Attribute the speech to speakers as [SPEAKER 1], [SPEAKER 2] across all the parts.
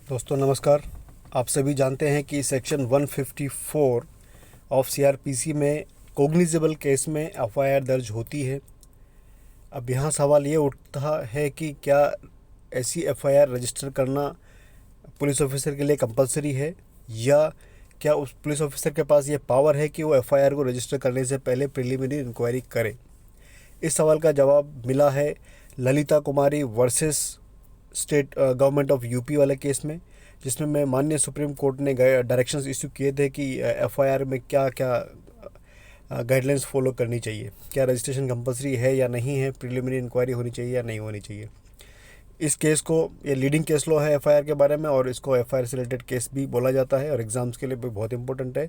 [SPEAKER 1] दोस्तों नमस्कार। आप सभी जानते हैं कि सेक्शन 154 ऑफ सीआरपीसी में कोग्निजेबल केस में एफआईआर दर्ज होती है। अब यहाँ सवाल ये उठता है कि क्या ऐसी एफआईआर रजिस्टर करना पुलिस ऑफिसर के लिए कंपलसरी है, या क्या उस पुलिस ऑफिसर के पास ये पावर है कि वो एफआईआर को रजिस्टर करने से पहले प्रिलिमिनरी इंक्वायरी करे। इस सवाल का जवाब मिला है Lalita Kumari versus state government of UP वाले केस में, जिसमें मैं माननीय सुप्रीम कोर्ट ने डायरेक्शंस इशू किए थे कि एफआईआर में क्या क्या गाइडलाइंस फॉलो करनी चाहिए, क्या रजिस्ट्रेशन कंपलसरी है या नहीं है, प्रिलिमिनरी इंक्वायरी होनी चाहिए या नहीं होनी चाहिए। इस केस को, ये लीडिंग केस लॉ है एफआईआर के बारे में, और इसको एफआईआर से रिलेटेड केस भी बोला जाता है और एग्ज़ाम्स के लिए भी बहुत इंपॉर्टेंट है।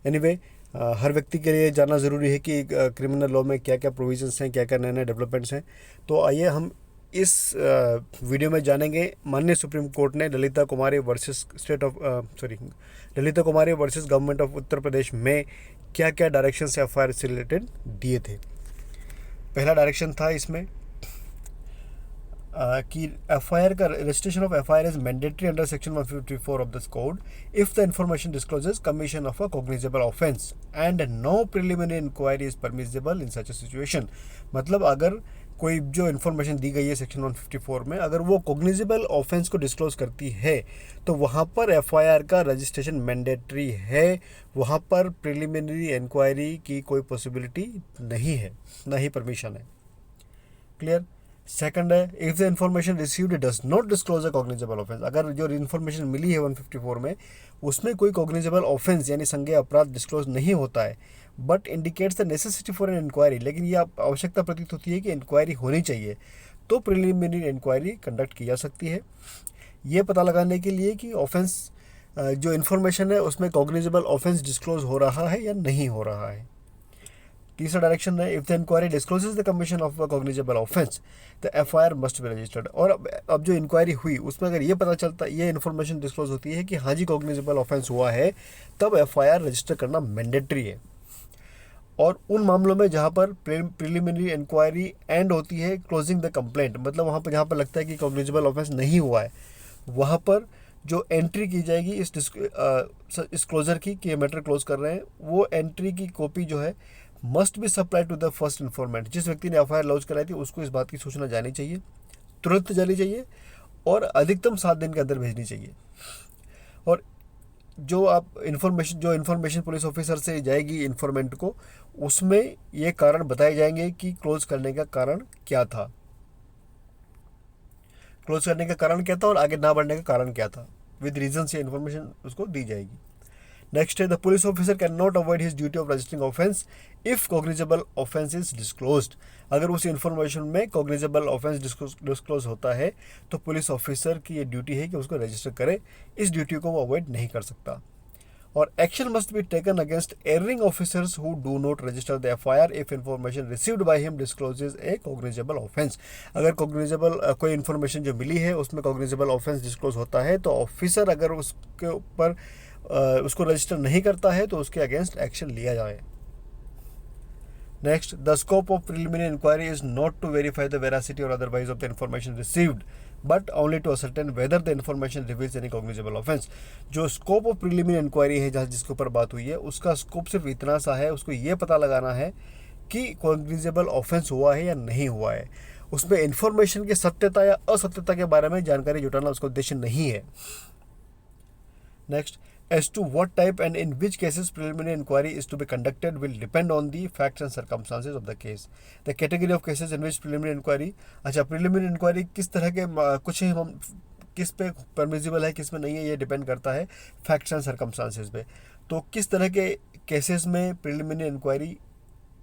[SPEAKER 1] एनीवे, हर व्यक्ति के लिए जानना ज़रूरी है कि क्रिमिनल लॉ में क्या क्या प्रोविजंस हैं, क्या क्या नए नए डेवलपमेंट्स हैं। तो आइए हम इस वीडियो में जानेंगे माननीय सुप्रीम कोर्ट ने Lalita Kumari versus Lalita Kumari versus government of Uttar Pradesh में क्या क्या डायरेक्शंस एफआईआर से रिलेटेड दिए थे। पहला डायरेक्शन था इसमें कि एफआईआर का registration of FIR is mandatory under section 154 of this code if the information discloses commission of a cognizable offence and no preliminary inquiry is permissible in such a situation. मतलब अगर कोई जो information दी गई है section 154 में, अगर वो cognizable offence को डिस्क्लोज करती है तो वहाँ पर एफआईआर का रजिस्ट्रेशन मैंडेटरी है, वहाँ पर प्रिलिमिनरी इंक्वायरी की कोई पॉसिबिलिटी नहीं है, ना ही परमिशन है। क्लियर। सेकंड है, if the information received does not disclose a cognizable offence. अगर जो इन्फॉर्मेशन मिली है 154 में उसमें कोई कॉग्निजेबल ऑफेंस यानी संज्ञेय अपराध डिस्क्लोज नहीं होता है, but indicates the necessity for an inquiry, लेकिन ये आवश्यकता प्रतीत होती है कि इंक्वायरी होनी चाहिए, तो प्रिलिमिनरी इंक्वायरी कंडक्ट की जा सकती है, ये पता लगाने के लिए कि ऑफेंस जो इन्फॉर्मेशन है उसमें कॉग्निजेबल ऑफेंस डिस्क्लोज हो रहा है या नहीं हो रहा है। तीसरा डायरेक्शन है, if the inquiry discloses the commission of a cognizable offence the FIR must be registered. और अब जो इंक्वायरी हुई उसमें अगर ये पता चलता, ये इन्फॉर्मेशन डिस्क्लोज होती है कि हाँ जी कॉग्निजेबल ऑफेंस हुआ है, तब एफआईआर रजिस्टर करना मैंडेटरी है। और उन मामलों में जहाँ पर प्रिलिमिनरी इंक्वायरी एंड होती है क्लोजिंग द कंप्लेंट, मतलब वहाँ पर जहाँ पर लगता है कि कॉग्निजेबल ऑफेंस नहीं हुआ है, वहाँ पर जो एंट्री की जाएगी इस क्लोजर की कि ये मैटर क्लोज कर रहे हैं, वो एंट्री की कॉपी जो है must be supply to the first informant. जिस व्यक्ति ने एफआईआर लॉन्च कराई थी उसको इस बात की सूचना जानी चाहिए, तुरंत जानी चाहिए और अधिकतम 7 दिन के अंदर भेजनी चाहिए। और जो इन्फॉर्मेशन पुलिस ऑफिसर से जाएगी इन्फॉर्मेंट को, उसमें ये कारण बताए जाएंगे कि क्लोज करने का कारण क्या था, क्लोज करने का कारण क्या था और आगे ना बढ़ने का कारण क्या था, विद रीजन से इन्फॉर्मेशन उसको दी जाएगी। नेक्स्ट है, the police officer can not avoid his duty of registering offence if cognizable offence is disclosed. अगर उस इन्फॉर्मेशन में कॉग्निजेबल ऑफेंस डिस्क्लोज होता है तो पुलिस ऑफिसर की ये ड्यूटी है कि उसको रजिस्टर करे, इस ड्यूटी को वो अवॉइड नहीं कर सकता। और action must be taken against erring officers who do not register the FIR if information received by him discloses a cognizable offence. अगर कॉग्निजेबल कोई इन्फॉर्मेशन जो मिली है उसमें कॉग्निजेबल ऑफेंस डिस्क्लोज होता है तो ऑफिसर अगर उसके ऊपर उसको रजिस्टर नहीं करता है तो उसके अगेंस्ट एक्शन लिया जाए। Next, the scope of preliminary inquiry is not to verify the veracity or otherwise of the information received but only to ascertain whether the information reveals any cognizable offence. जो scope of preliminary inquiry है, जहाँ जिसके ऊपर बात हुई है, उसका scope सिर्फ इतना सा है, उसको ये पता लगाना है कि कॉग्निजेबल ऑफेंस हुआ है या नहीं हुआ है। उसमें इन्फॉर्मेशन की सत्यता या असत्यता के बारे में जानकारी जुटाना उसका उद्देश्य नहीं है। Next, as to what type and in which cases preliminary inquiry is to be conducted will depend on the facts and circumstances of the case. The category of cases in which preliminary inquiry, अच्छा preliminary inquiry किस तरह के कुछ हम किस पे permissible है किस में नहीं है, ये डिपेंड करता है फैक्ट्स एंड सर्कमस्टांसेस पे। तो किस तरह के केसेस में प्रिलिमिनरी इंक्वायरी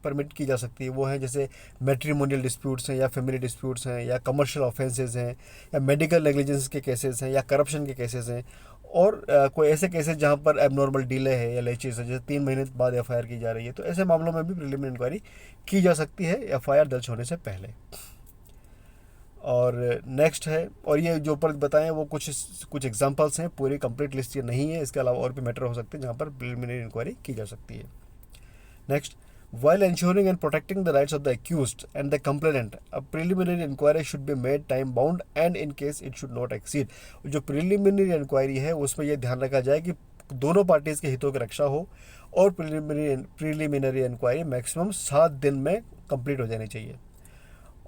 [SPEAKER 1] परमिट की जा सकती है, वो है जैसे मैट्रिमोनियल डिस्प्यूट्स हैं या फैमिली डिस्प्यूट्स हैं या कमर्शियल ऑफेंसेस हैं या मेडिकल नेग्लिजेंस के केसेस हैं या करप्शन के केसेस हैं, और कोई ऐसे केसेस जहाँ पर एबनॉर्मल डिले है या लेचेस है, जैसे 3 महीने बाद एफआईआर की जा रही है, तो ऐसे मामलों में भी प्रिलिमिनरी इंक्वायरी की जा सकती है एफआईआर दर्ज होने से पहले। और नेक्स्ट है, और ये जो ऊपर बताएं वो कुछ एग्जांपल्स हैं, पूरी कंप्लीट लिस्ट ये नहीं है, इसके अलावा और भी मैटर हो सकते हैं जहाँ पर प्रिलिमिनरी इंक्वायरी की जा सकती है। Next, While ensuring and protecting the rights of the accused and the complainant, a preliminary inquiry should be made time bound and in case it should not exceed. जो preliminary inquiry है उसमें यह ध्यान रखा जाए कि दोनों पार्टीज के हितों की रक्षा हो और प्रिलिमिनरी इंक्वायरी मैक्सिमम 7 दिन में कंप्लीट हो जानी चाहिए,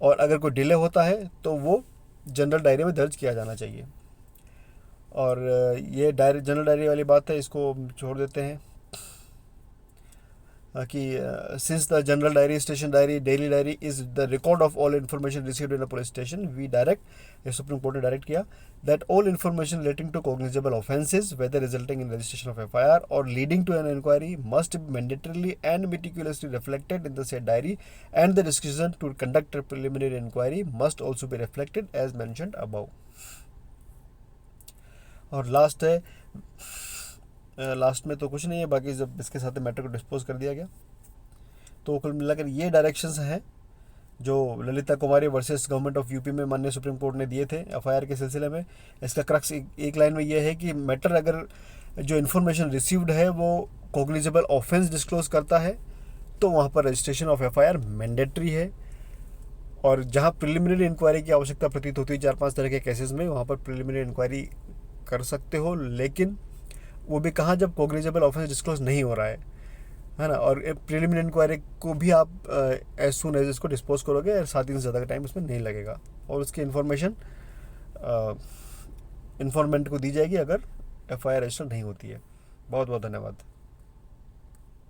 [SPEAKER 1] और अगर कोई डिले होता है तो वो जनरल डायरी में दर्ज किया जाना चाहिए। और ये जनरल डायरी वाली बात है, इसको छोड़ देते हैं कि since the general diary, station diary, daily diary is the record of all information received in a police station, we direct, ये सुप्रीम कोर्ट ने डायरेक्ट किया, that all information relating to cognizable offences whether resulting in registration of FIR or leading to an inquiry must be mandatorily and meticulously reflected in the said diary and the description to conduct a preliminary inquiry must also be reflected as mentioned above. और last है, last में तो कुछ नहीं है, बाकी जब इसके साथ मैटर को डिस्पोज कर दिया गया। तो कुल मिलाकर ये डायरेक्शंस हैं जो Lalita Kumari versus government of UP में माननीय सुप्रीम कोर्ट ने दिए थे एफआईआर के सिलसिले में। इसका क्रक्स एक लाइन में ये है कि मैटर अगर जो इन्फॉर्मेशन रिसीव्ड है वो कॉग्निजेबल ऑफेंस डिस्क्लोज करता है तो वहाँ पर रजिस्ट्रेशन ऑफ एफआईआर मैंडेटरी है, और जहाँ प्रिलिमिनरी इंक्वायरी की आवश्यकता प्रतीत होती है 4-5 तरह के केसेस में, वहाँ पर प्रिलिमिनरी इंक्वायरी कर सकते हो, लेकिन वो भी कहाँ, जब कॉग्निजेबल ऑफेंस डिस्क्लोज नहीं हो रहा है ना। और प्रिलिमिनरी इंक्वायरी को भी आप एज सून एज इसको डिस्पोज करोगे 7 दिन से ज़्यादा का टाइम उसमें नहीं लगेगा, और उसकी इन्फॉर्मेशन इन्फॉर्मेंट को दी जाएगी अगर एफआईआर रजिस्टर नहीं होती है। बहुत बहुत धन्यवाद।